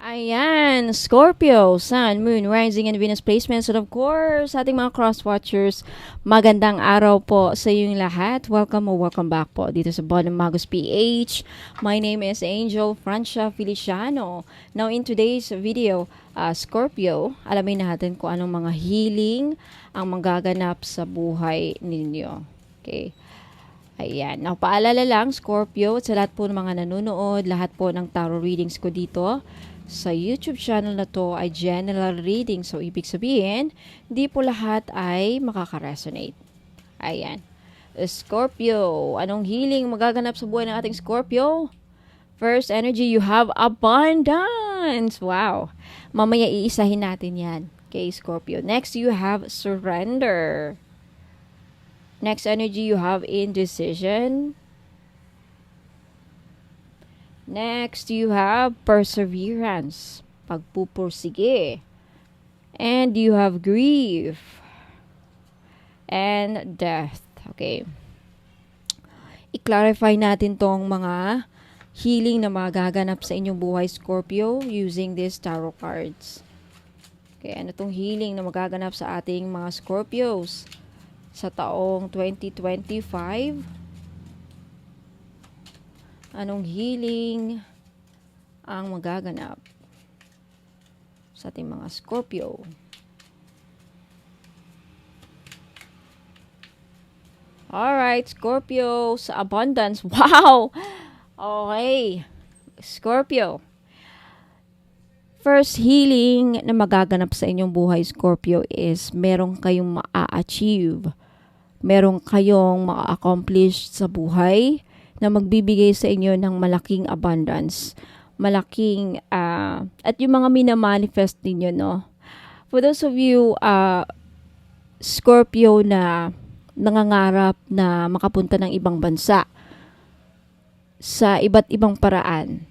Ayan, Scorpio, Sun, Moon, Rising, and Venus placements. And of course, ating mga cross-watchers, magandang araw po sa inyong lahat. Welcome o welcome back po dito sa Bonnie Magos PH. My name is Angel Francia Feliciano. Now, in today's video, Scorpio, alamin natin kung anong mga healing ang magaganap sa buhay ninyo. Okay. Ayan. Now, paalala lang, Scorpio, sa lahat po ng mga nanonood, lahat po ng tarot readings ko dito, sa YouTube channel na to ay general reading. So, ibig sabihin, di po lahat ay makaka-resonate. Ayan. Scorpio, anong healing magaganap sa buhay ng ating Scorpio? First energy, you have abundance. Wow. Mamaya iisahin natin yan. Okay, Scorpio. Next, you have surrender. Next energy, you have indecision. Next, you have perseverance, pagpupursige. And you have grief and death. Okay. I-clarify natin tong mga healing na magaganap sa inyong buhay, Scorpio, using these tarot cards. Okay, ano tong healing na magaganap sa ating mga Scorpios sa taong 2025? Anong healing ang magaganap sa ating mga Scorpio? Alright, Scorpio, sa abundance. Wow! Okay. Scorpio. First healing na magaganap sa inyong buhay, Scorpio, is meron kayong ma-achieve. Meron kayong ma-accomplish sa buhay na magbibigay sa inyo ng malaking abundance. Malaking, at yung mga minamanifest ninyo, no? For those of you, Scorpio na nangangarap na makapunta ng ibang bansa sa iba't ibang paraan.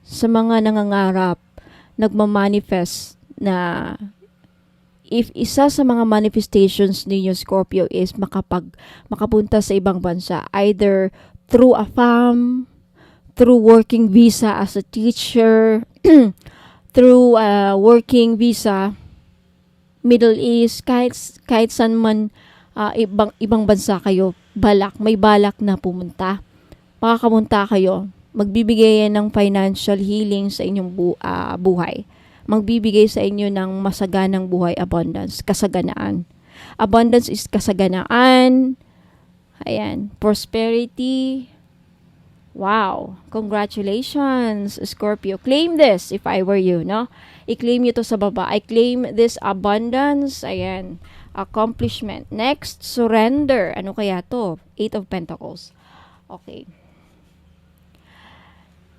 Sa mga nangangarap, nagmamanifest na if isa sa mga manifestations ninyo, Scorpio, is makapunta sa ibang bansa, either through a farm, through working visa as a teacher, through working visa, Middle East, kahit saan man, ibang bansa kayo, may balak na pumunta. Makakapunta kayo, magbibigay yan ng financial healing sa inyong buhay. Magbibigay sa inyo ng masaganang buhay, abundance, kasaganaan. Abundance is kasaganaan. Ayan, prosperity. Wow, congratulations, Scorpio. Claim this if I were you, no? I-claim nyo to sa baba. I claim this abundance. Ayan, accomplishment. Next, surrender. Ano kaya to? Eight of Pentacles. Okay.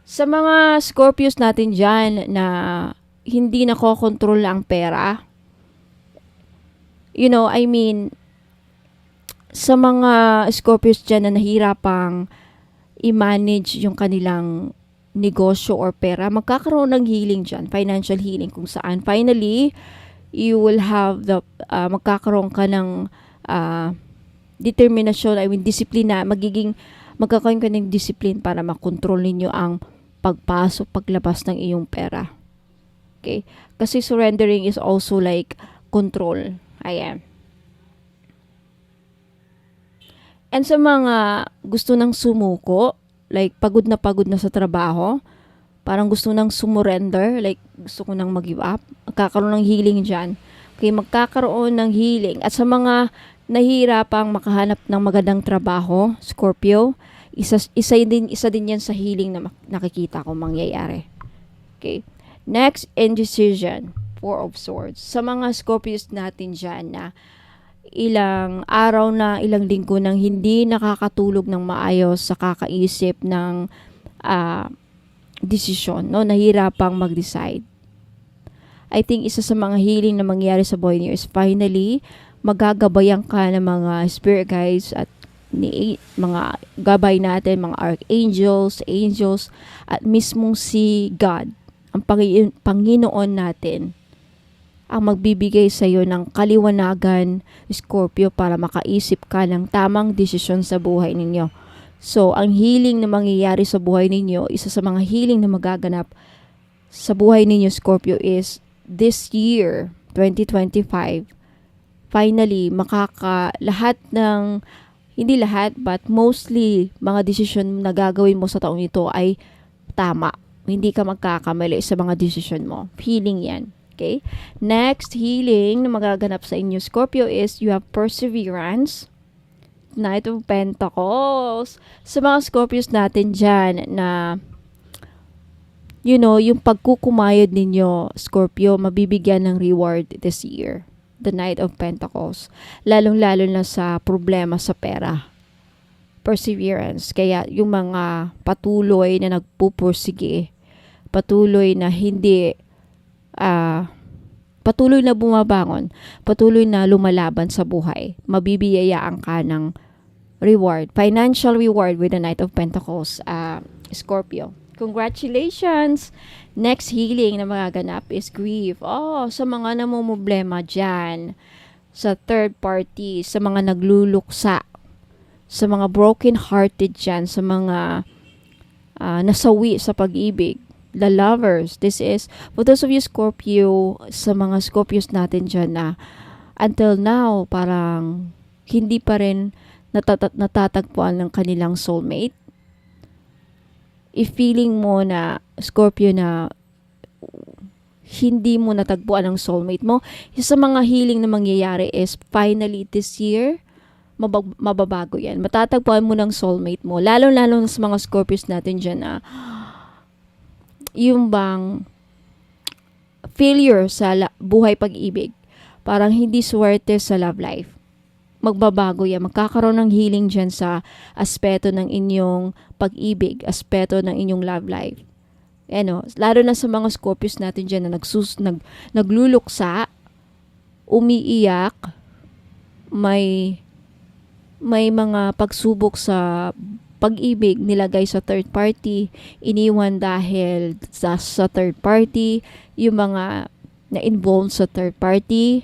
Sa mga Scorpios natin dyan na hindi nakokontrol ang pera, sa mga Scorpios dyan na nahirapang i-manage yung kanilang negosyo or pera, magkakaroon ng healing dyan, financial healing, kung saan finally, you will have magkakaroon ka ng determination, discipline, magkakaroon ka ng discipline para makontrol ninyo ang pagpasok, paglabas ng iyong pera. Okay? Kasi surrendering is also like control. Ayan. And sa mga gusto nang sumuko, like pagod na sa trabaho, parang gusto nang sumurrender, like gusto ko nang mag-give up, magkakaroon ng healing dyan. Okay, magkakaroon ng healing. At sa mga nahihirapang makahanap ng magandang trabaho, Scorpio, isa din yan sa healing na nakikita ko mangyayari. Okay. Next, indecision. Four of Swords. Sa mga Scorpios natin dyan na ilang araw na, ilang linggo nang hindi nakakatulog ng maayos sa kakaisip ng desisyon, no? Nahirapang mag-decide. I think isa sa mga healing na mangyayari sa buhay niyo is finally magagabayan ka ng mga spirit guides at mga gabay natin, mga archangels, angels, at mismong si God, ang Panginoon natin, ang magbibigay sa iyo ng kaliwanagan, Scorpio, para makaisip ka ng tamang desisyon sa buhay ninyo. So, ang healing na mangyayari sa buhay ninyo, isa sa mga healing na magaganap sa buhay ninyo, Scorpio, is this year, 2025, finally, lahat ng, hindi lahat, but mostly, mga desisyon na gagawin mo sa taong ito ay tama. Hindi ka magkakamali sa mga desisyon mo. Feeling yan. Okay? Next, healing na magaganap sa inyo, Scorpio, is you have perseverance. Knight of Pentacles. Sa mga Scorpios natin dyan na, yung pagkukumayod ninyo, Scorpio, mabibigyan ng reward this year. The Knight of Pentacles. Lalong-lalo na sa problema sa pera. Perseverance. Kaya yung mga patuloy na nagpupursige, patuloy na hindi, patuloy na bumabangon, patuloy na lumalaban sa buhay, mabibiyayaan ka ng reward, financial reward with the Knight of Pentacles, Scorpio. Congratulations! Next healing na magaganap is grief. Sa mga namumblema dyan, sa third party, sa mga nagluluksa, sa mga broken hearted dyan, sa mga nasawi sa pag-ibig, the lovers. This is, for those of you Scorpio, sa mga Scorpios natin dyan na until now, parang hindi pa rin natatagpuan ng kanilang soulmate. If feeling mo na, Scorpio, na hindi mo natagpuan ang soulmate mo, sa mga healing na mangyayari is finally this year, mababago yan. Matatagpuan mo ng soulmate mo. Lalo-lalo na sa mga Scorpios natin dyan na yung bang failure sa buhay pag-ibig. Parang hindi swerte sa love life. Magbabago yan. Magkakaroon ng healing dyan sa aspeto ng inyong pag-ibig, aspeto ng inyong love life. Lalo na sa mga Scorpios natin dyan na nagluluksa, umiiyak, may mga pagsubok sa pag-ibig nilagay sa third party, iniwan dahil sa third party, yung mga na-involved sa third party,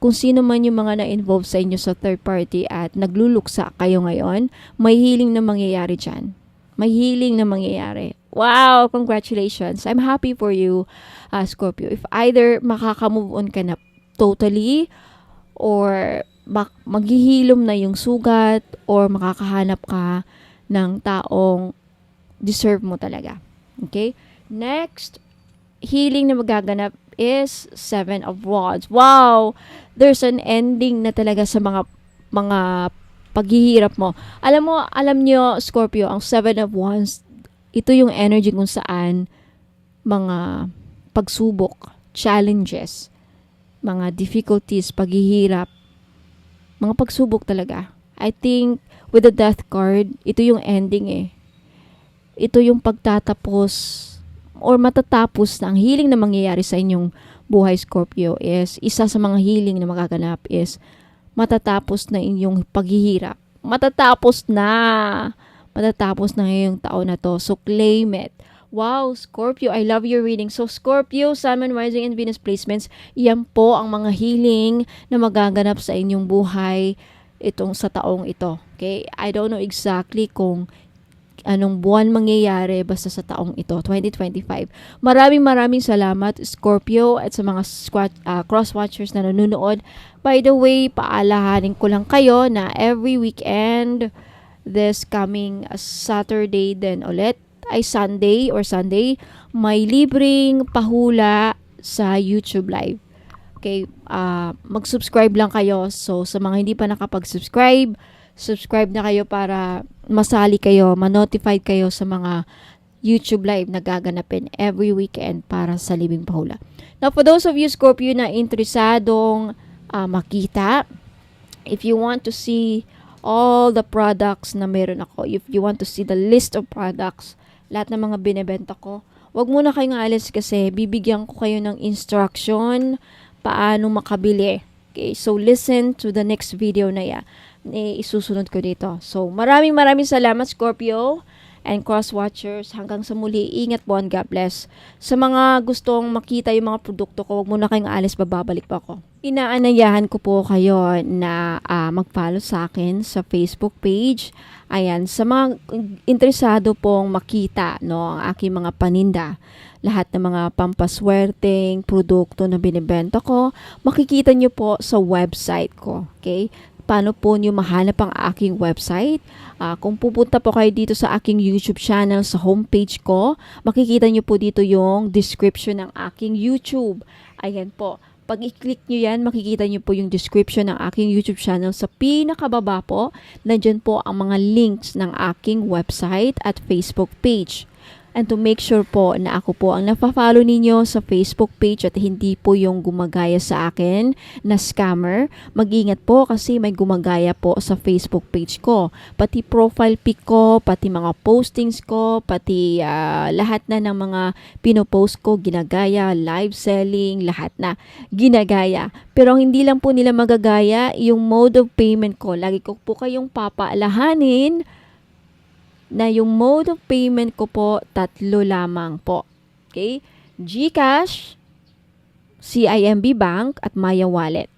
kung sino man yung mga na-involve sa inyo sa third party at nagluluksa kayo ngayon, may healing na mangyayari dyan. May healing na mangyayari. Wow! Congratulations! I'm happy for you, Scorpio. If either makaka-move on ka na totally, or maghihilom na yung sugat, or makakahanap ka ng taong deserve mo talaga. Okay? Next, healing na magaganap is Seven of Wands. Wow! There's an ending na talaga sa mga paghihirap mo. Alam nyo, Scorpio, ang Seven of Wands, ito yung energy kung saan mga pagsubok, challenges, mga difficulties, paghihirap, mga pagsubok talaga. I think with the Death card, ito yung ending eh. Ito yung pagtatapos or matatapos na ang healing na mangyayari sa inyong buhay, Scorpio, is isa sa mga healing na magaganap is matatapos na inyong paghihirap. Matatapos na ngayong taon na to. So, claim it. Wow, Scorpio, I love your reading. So, Scorpio, Sun, Moon, Rising, and Venus placements, yan po ang mga healing na magaganap sa inyong buhay itong sa taong ito. Okay? I don't know exactly kung anong buwan mangyayari basta sa taong ito, 2025. Maraming salamat, Scorpio, at sa mga cross-watchers na nanonood. By the way, paalahanin ko lang kayo na every weekend, this coming Saturday din ulit, ay Sunday, may libreng pahula sa YouTube Live. Okay, mag-subscribe lang kayo. So, sa mga hindi pa nakapag-subscribe, subscribe na kayo para masali kayo, ma-notified kayo sa mga YouTube Live na gaganapin every weekend para sa libing pahula. Now, for those of you, Scorpio, na interesadong makita, if you want to see all the products na meron ako, if you want to see the list of products, lahat ng mga binebenta ko, wag muna kayong alis kasi bibigyan ko kayo ng instruction paano makabili. Okay, so listen to the next video na isusunod ko dito. So, maraming salamat, Scorpio. and cross-watchers. Hanggang sa muli, ingat po and God bless. Sa mga gustong makita yung mga produkto ko, huwag muna kayong alis, babalik pa ako. Inaanayahan ko po kayo na mag-follow sa akin sa Facebook page. Ayan, sa mga interesado pong makita no, ang aking mga paninda, lahat ng mga pampaswerteng produkto na binibenta ko, makikita nyo po sa website ko. Okay? Paano po nyo mahanap ang aking website? Kung pupunta po kayo dito sa aking YouTube channel, sa homepage ko, makikita nyo po dito yung description ng aking YouTube. Ayan po. Pag i-click nyo yan, makikita nyo po yung description ng aking YouTube channel. Sa pinakababa po, nandyan po ang mga links ng aking website at Facebook page. And to make sure po na ako po ang napafollow ninyo sa Facebook page at hindi po yung gumagaya sa akin na scammer, mag-ingat po kasi may gumagaya po sa Facebook page ko. Pati profile pic ko, pati mga postings ko, pati lahat na ng mga pinopost ko, ginagaya, live selling, lahat na ginagaya. Pero hindi lang po nila magagaya yung mode of payment ko. Lagi ko po kayong papaalahanin na yung mode of payment ko po, 3 lamang po. Okay? GCash, CIMB Bank, at Maya Wallet.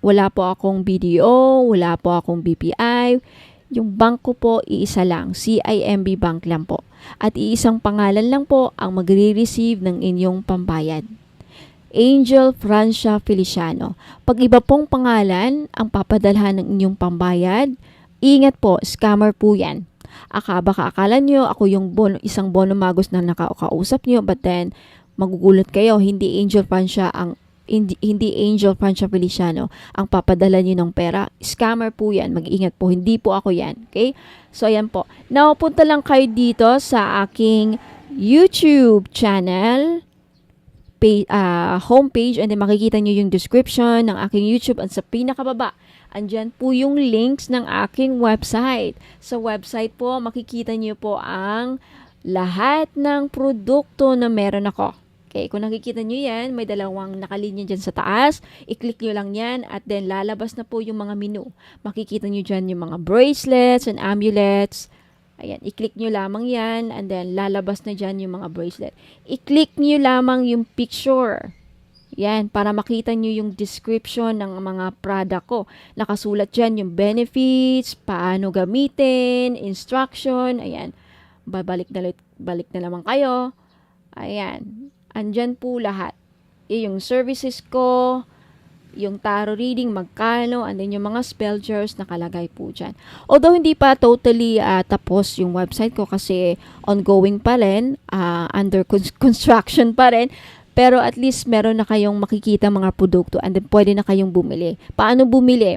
Wala po akong BDO, wala po akong BPI. Yung bank ko po, iisa lang. CIMB Bank lang po. At iisang pangalan lang po ang magre-receive ng inyong pambayad. Angel Francia Feliciano. Pag iba pong pangalan ang papadalhan ng inyong pambayad, ingat po, scammer po yan. Baka akala nyo ako yung isang Bono Magos na nakakausap nyo, but then magugulat kayo, hindi Angel Francia Feliciano ang papadala nyo ng pera. Scammer po yan, mag-ingat po, hindi po ako yan. Okay? So ayan po, now punta lang kayo dito sa aking YouTube channel homepage, and then makikita nyo yung description ng aking YouTube, at sa pinakababa andyan po yung links ng aking website. Sa website po, makikita nyo po ang lahat ng produkto na meron ako. Okay, kung nakikita nyo yan, may dalawang nakalinya dyan sa taas. I-click nyo lang yan at then lalabas na po yung mga menu. Makikita nyo dyan yung mga bracelets and amulets. Ayan, i-click nyo lamang yan and then lalabas na dyan yung mga bracelet. I-click nyo lamang yung picture. Yan, para makita nyo yung description ng mga product ko. Nakasulat dyan yung benefits, paano gamitin, instruction, ayan. Balik na naman kayo. Ayan, andyan po lahat. Yung services ko, yung tarot reading, magkano, and then yung mga spell jars nakalagay po dyan. Although hindi pa totally tapos yung website ko kasi ongoing pa rin, under construction pa rin. Pero at least meron na kayong makikita mga produkto and then pwede na kayong bumili. Paano bumili?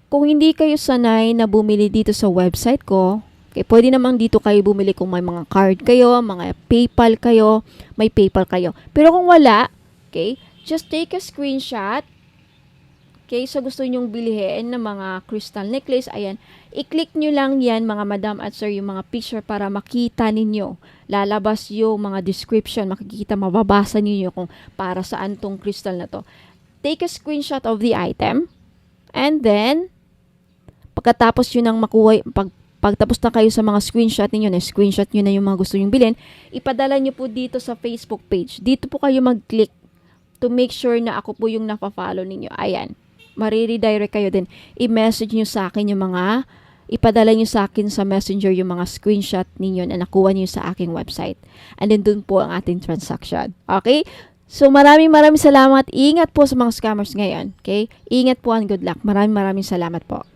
Kung hindi kayo sanay na bumili dito sa website ko, okay, pwede naman dito kayo bumili kung may mga card kayo, mga PayPal kayo, may PayPal kayo. Pero kung wala, okay, just take a screenshot. Okay, so gusto nyong bilhin ng mga crystal necklace, ayan, i-click nyo lang yan mga madam at sir, yung mga picture para makita ninyo. Lalabas yung mga description, makikita, mababasa ninyo kung para saan tong crystal na to. Take a screenshot of the item, and then, pagkatapos yun ang makuha, pagtapos na kayo sa mga screenshot ninyo, na-screenshot nyo na yung mga gusto nyong bilhin, ipadala nyo po dito sa Facebook page. Dito po kayo mag-click to make sure na ako po yung napafollow ninyo. Ayan. Mariredirect kayo din. I-message nyo sa akin yung mga, ipadala nyo sa akin sa messenger yung mga screenshot ninyo na nakuha nyo sa aking website. And then dun po ang ating transaction. Okay? So maraming salamat. Ingat po sa mga scammers ngayon. Okay? Ingat po and good luck. Maraming salamat po.